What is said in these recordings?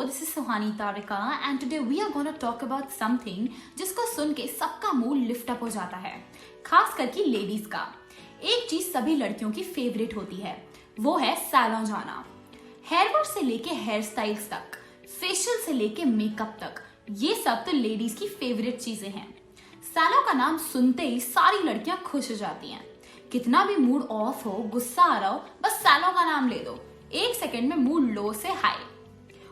this is Suhani Tarika and today we are going to talk about something जिसको सुन के सबका mood lift up हो जाता है, खास करके लेडीज का। एक चीज सभी लड़कियों की फेवरेट होती है, वो है सैलून जाना। हेयर वॉश से लेके हेयर स्टाइल्स तक, फेशियल से लेके मेकअप तक, ये सब तो लेडीज की फेवरेट चीजें हैं। सैलून का नाम सुनते ही सारी लड़कियां खुश हो जाती हैं। कितना भी मूड ऑफ हो, गुस्सा आ रहा हो, बस सैलून का नाम ले दो, एक सेकंड में मूड लो से हाई।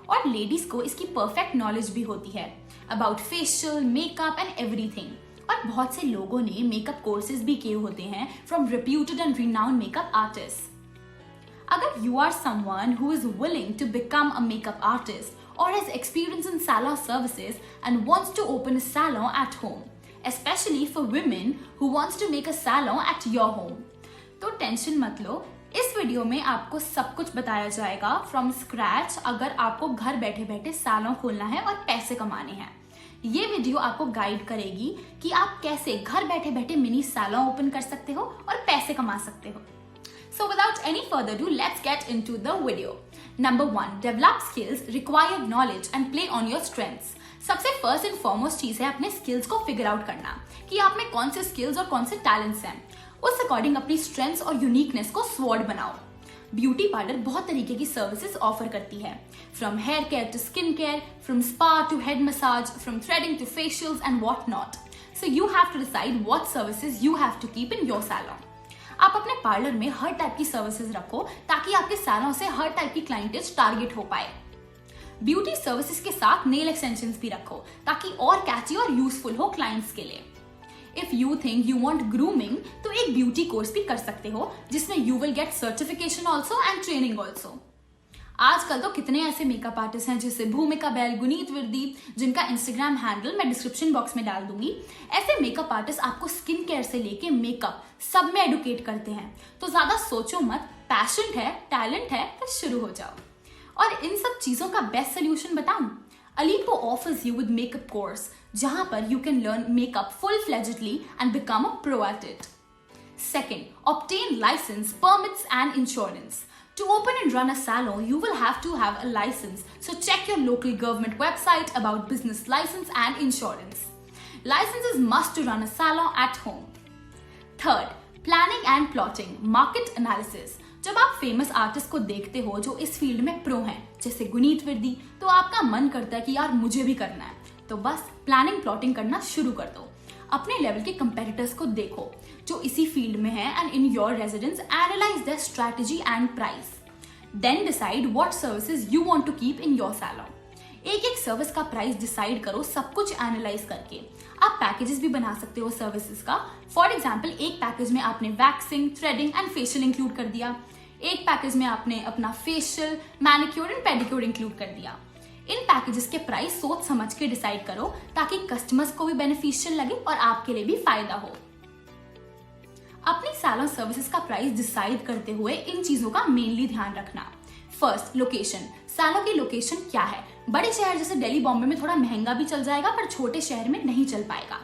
और लेडीज को इसकी परफेक्ट नॉलेज भी होती है about facial, makeup and everything. और बहुत से लोगों ने मेकअप कोर्सेज भी किए होते हैं from reputed and renowned makeup artist. अगर you are someone who is willing to become a makeup artist or has experience in salon services and wants to open a salon at home, especially for women who wants to make a salon at your home, तो tension मत लो, इस video में आपको सब कुछ बताया जाएगा from scratch. अगर आपको घर बैठे बैठे सैलून खोलना है और पैसे कमाने हैं, ये वीडियो आपको गाइड करेगी कि आप कैसे घर बैठे बैठे मिनी सैलून ओपन कर सकते हो और पैसे कमा सकते हो। So without any further ado, let's get into the video. Number 1, develop skills, require knowledge and play on your strengths. सबसे फर्स्ट एंड फॉरमोस्ट चीज है अपने स्किल्स को फिगर आउट करना कि आप में कौन से स्किल्स और कौन से टैलेंट्स हैं। उस अकॉर्डिंग अपनी स्ट्रेंथ्स और यूनिकनेस को स्वॉर्ड बनाओ। ब्यूटी पार्लर बहुत तरीके की सर्विसेज ऑफर करती है, from hair care to skin care, from spa to head massage, from threading to facials and what not. So you have to decide what services you have to keep in your salon. आप अपने parlour में हर type की services रखो ताकि आपके salon से हर type की clientage target हो पाए। ब्यूटी सर्विसेज के साथ नेल एक्सटेंशंस भी रखो ताकि और कैची और यूजफुल हो क्लाइंट्स के लिए। If you think you want grooming तो एक ब्यूटी कोर्स भी कर सकते हो जिसमें you will get certification also and training also. आजकल तो कितने ऐसे मेकअप आर्टिस्ट हैं जैसे भूमिका बैल, गुनीत विर्दी, जिनका इंस्टाग्राम हैंडल मैं डिस्क्रिप्शन बॉक्स में डाल दूंगी। ऐसे मेकअप आर्टिस्ट आपको स्किन केयर से लेके मेकअप सब में एडुकेट करते हैं, तो ज्यादा सोचो मत, पैशन है, टैलेंट है तो शुरू हो जाओ। और इन सब चीजों का बेस्ट सोल्यूशन बताऊं, Alippo offers you with makeup course जहां पर you can learn makeup full fledgedly and become a pro at it. Second, obtain licence, permits and insurance. To open and run a salon, you will have to have a license. So check your local government website about business license and insurance. License is must to run a salon at home. Third, planning and plotting, market analysis. जब आप famous artist को देखते हो जो इस field में pro हैं, जैसे गुनीत विर्दी, तो आपका मन करता है कि यार मुझे भी करना है, तो बस प्लानिंग प्लॉटिंग करना शुरू कर दो। अपने लेवल के कंपेटिटर्स को देखो जो इसी फील्ड में है and in your residence analyse their strategy and price. Then decide what services you want to keep in your salon. एक एक सर्विस का प्राइस डिसाइड करो सब कुछ एनालाइज करके। आप पैकेजेस भी बना सकते हो सर्विसेज का। फॉर एग्जाम्पल, एक पैकेज में आपने waxing, threading and facial include कर दिया, एक पैकेज में आपने अपना facial, manicure and pedicure include कर दिया। इन पैकेजेस के प्राइस सोच समझ के डिसाइड करो ताकि कस्टमर्स को भी बेनिफिशियल लगे और आपके लिए भी फायदा हो। अपनी सैलून सर्विसेज का प्राइस डिसाइड करते हुए इन चीजों का मेनली ध्यान रखना। First, location. सैलून की लोकेशन क्या है? बड़े शहर जैसे दिल्ली, बॉम्बे में थोड़ा महंगा भी चल जाएगा पर छोटे शहर में नहीं चल पाएगा।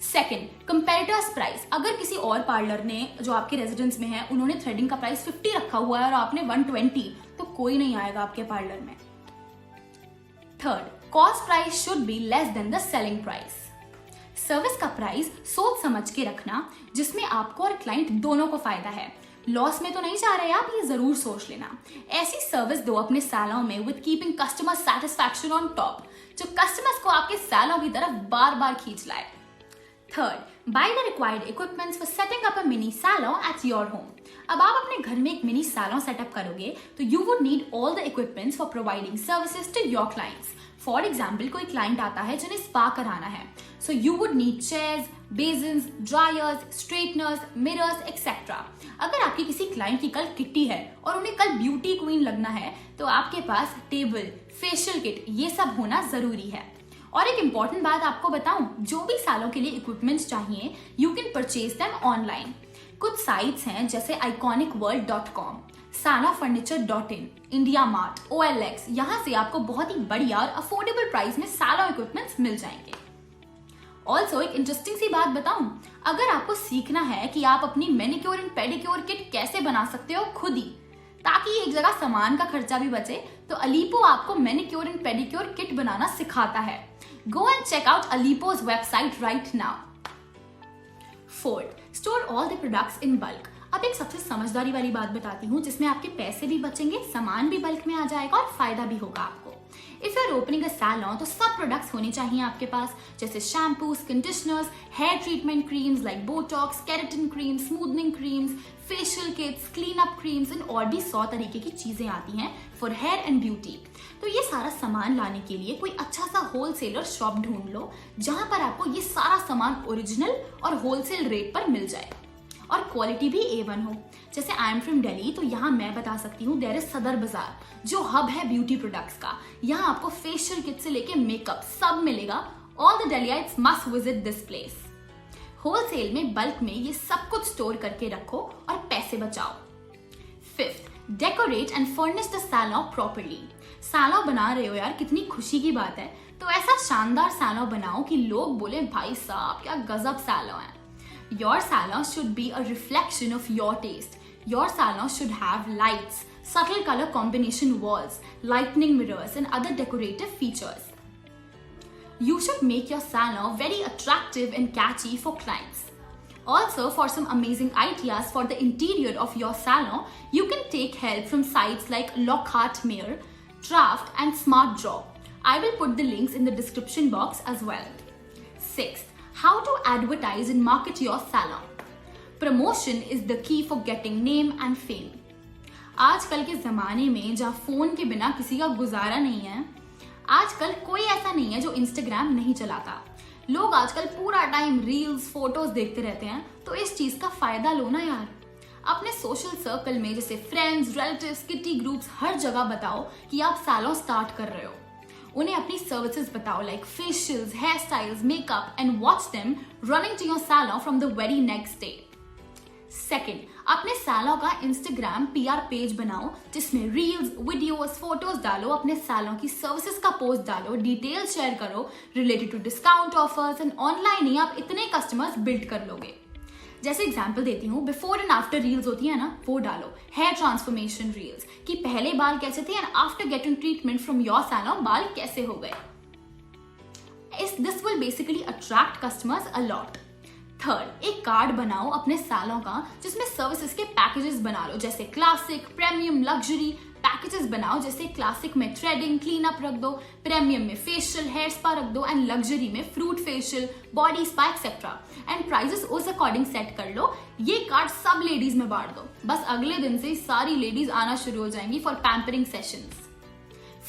Second, comparators price. अगर किसी और पार्लर ने जो आपके रेजिडेंस में है उन्होंने थ्रेडिंग का प्राइस 50 रखा हुआ है और आपने 120, तो कोई नहीं आएगा आपके पार्लर में। Third, cost price should be less than the selling price. Service का प्राइस सोच समझ के रखना जिसमें आपको और क्लाइंट दोनों को फायदा है। लॉस में तो नहीं जा रहे आप, ये जरूर सोच लेना। ऐसी सर्विस दो अपने सैलून में with keeping customer satisfaction on top, जो कस्टमर्स को आपके सैलून की तरफ बार बार खींच लाए। Third, buy the required equipments for setting up a mini salon at your home. अब आप अपने घर में एक मिनी सैलून सेटअप करोगे तो you would need all the equipments for providing services to your clients. For example, कोई client आता है जिन्हें स्पा कराना है, so you would need chairs, basins, dryers, straighteners, mirrors etcetera. अगर आपकी किसी क्लाइंट की कल किट्टी है और उन्हें कल ब्यूटी क्वीन लगना है तो आपके पास टेबल, फेशियल किट, ये सब होना जरूरी है। और एक इंपॉर्टेंट बात आपको बताऊं, जो भी सैलून के लिए इक्विपमेंट्स चाहिए you can purchase them online. कुछ साइट्स हैं जैसे iconicworld.com, sanafurniture.in, India mart, OLX, यहाँ से आपको बहुत ही बढ़िया और अफोर्डेबल प्राइस में सैलून इक्विपमेंट्स मिल जाएंगे। ऑल्सो एक इंटरेस्टिंग सी बात बताऊं, अगर आपको सीखना है कि आप अपनी मैनिक्योर एंड पेडिक्योर किट कैसे बना सकते हो खुद ही, ताकि एक जगह सामान का खर्चा भी बचे, तो अलीपो आपको मैनिक्योर एंड पेडिक्योर किट बनाना सिखाता है। Go and check out Alippo's website right now. Fourth, store all the products in bulk. अब एक सबसे समझदारी वाली बात बताती हूँ जिसमें आपके पैसे भी बचेंगे, सामान भी बल्क में आ जाएगा और फायदा भी होगा आपको। If you are opening a salon तो सब प्रोडक्ट्स होने चाहिए आपके पास, जैसे shampoos, conditioners, hair treatment creams like botox, keratin cream, smoothening creams, facial kits, clean up creams and और भी 100 तरीके की चीजें आती हैं फॉर हेयर एंड ब्यूटी। तो ये सारा सामान लाने के लिए कोई अच्छा सा होलसेलर शॉप ढूंढ लो जहां पर आपको ये सारा सामान ओरिजिनल और होलसेल रेट पर मिल जाए और क्वालिटी भी A1 हो। जैसे आई एम फ्रॉम दिल्ली, तो यहाँ मैं बता सकती हूँ देयर इज सदर बाजार, जो हब है ब्यूटी प्रोडक्ट्स का। यहाँ आपको फेशियल किट से लेके मेकअप सब मिलेगा। All the Delhiites must visit this place. Wholesale में बल्क में ये सब कुछ स्टोर करके रखो और पैसे बचाओ। Fifth, decorate and furnish the salon properly. Salon बना रहे हो यार, कितनी खुशी की बात है, तो ऐसा शानदार सैलून बनाओ कि लोग बोले भाई साहब क्या गजब सैलून है। Your salon should be a reflection of your taste. Your salon should have lights, subtle color combination walls, lightning mirrors and other decorative features. You should make your salon very attractive and catchy for clients. Also, for some amazing ideas for the interior of your salon, you can take help from sites like Lockhart Mirror, Draft and Smart Draw. I will put the links in the description box as well. Sixth, how to advertise and market your salon. Promotion is the key for getting name and fame. आजकल के जमाने में जहाँ phone के बिना किसी का गुजारा नहीं है, आजकल कोई ऐसा नहीं है जो इंस्टाग्राम नहीं चलाता। लोग आजकल पूरा टाइम रील्स, फोटोज देखते रहते हैं, तो इस चीज का फायदा लो ना यार। अपने सोशल सर्कल में जैसे फ्रेंड्स, रिलेटिव्स, किटी ग्रुप्स, हर जगह बताओ कि आप सैलून स्टार्ट कर रहे हो। उन्हें अपनी सर्विसेज बताओ like facials, hair styles, makeup and watch them running to your salon from the very next day. Second, अपने सैलून का इंस्टाग्राम PR पेज बनाओ जिसमें रील्स, वीडियोस, फोटोज डालो, अपने सैलून की सर्विसेज का पोस्ट डालो, डिटेल्स शेयर करो related to discount offers and online ही आप इतने कस्टमर्स बिल्ड कर लोगे। जैसे एग्जाम्पल देती हूँ, बिफोर एंड आफ्टर रील्स होती है ना, वो डालो। हेयर ट्रांसफॉर्मेशन रील्स कि पहले बाल कैसे थे and after getting treatment from your salon बाल कैसे हो गए। This will basically attract customers a lot. Third, एक कार्ड बनाओ अपने सैलून का जिसमें सर्विसेज के पैकेजेस बना लो, जैसे क्लासिक, प्रीमियम, लग्जरी पैकेजेस बनाओ। जैसे क्लासिक में थ्रेडिंग, क्लीन अप रख दो, प्रीमियम में फेशियल, हेयर स्पा रख दो एंड लग्जरी में fruit facial, body spa etcetera and prices उस अकॉर्डिंग सेट कर लो। ये कार्ड सब लेडीज में बांट दो, बस अगले दिन से सारी लेडीज आना शुरू हो जाएंगी फॉर पैम्परिंग सेशंस।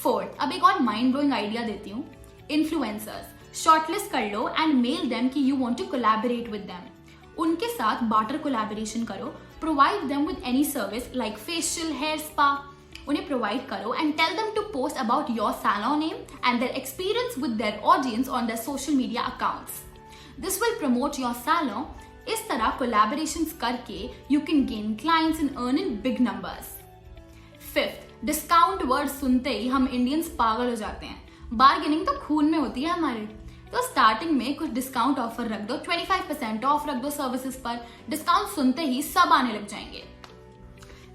फोर्थ, अब एक और माइंड ब्लोइंग आइडिया देती हूँ। इन्फ्लुएंसर्स शॉर्टलिस्ट कर लो एंड मेल देम कि you want to collaborate with them. उनके साथ बार्टर कोलैबोरेशन करो, provide them with any service like facial, hair spa, उन्हें प्रोवाइड करो and tell them to post about your salon name and their experience with their audience on their social media accounts. This will promote your salon. इस तरह collaborations करके you can gain clients and earn in big numbers. Fifth, discount word सुनते ही हम Indians पागल हो जाते हैं। Bargaining तो खून में होती है हमारे, तो स्टार्टिंग में कुछ डिस्काउंट ऑफर रख दो, 25% ऑफ रख दो सर्विसेज पर। डिस्काउंट सुनते ही सब आने लग जाएंगे।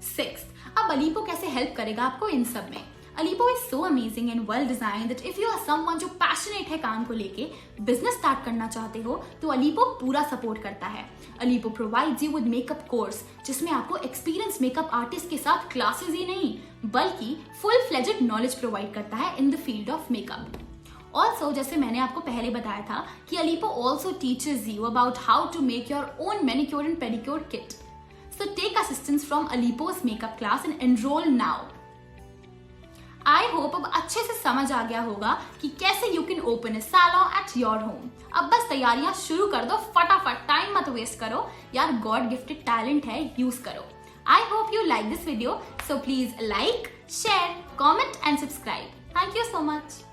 सिक्स्थ, अब अलीपो कैसे हेल्प करेगा आपको इन सब में। Alippo is so amazing and well designed that if you are someone जो पैशनेट है काम को लेके, बिजनेस स्टार्ट करना चाहते हो, तो अलीपो पूरा सपोर्ट करता है। Alippo provides you with makeup course जिसमें आपको एक्सपीरियंस मेकअप आर्टिस्ट के साथ क्लासेस ही नहीं बल्कि फुल फ्लेजेड नॉलेज प्रोवाइड करता है in the field of makeup. Also, जैसे मैंने आपको पहले बताया था कि Alippo also teaches you about how to make your own manicure and pedicure kit. So take assistance from Alipo's makeup class and enroll now. I hope अब अच्छे से समझ आ गया होगा कि कैसे you can open a salon at your home. अब बस तैयारियां शुरू कर दो फटाफट, टाइम मत वेस्ट करो यार, गॉड गिफ्टेड टैलेंट है, यूज करो। I hope you like this video, so please like, share, comment and subscribe. Thank you so much.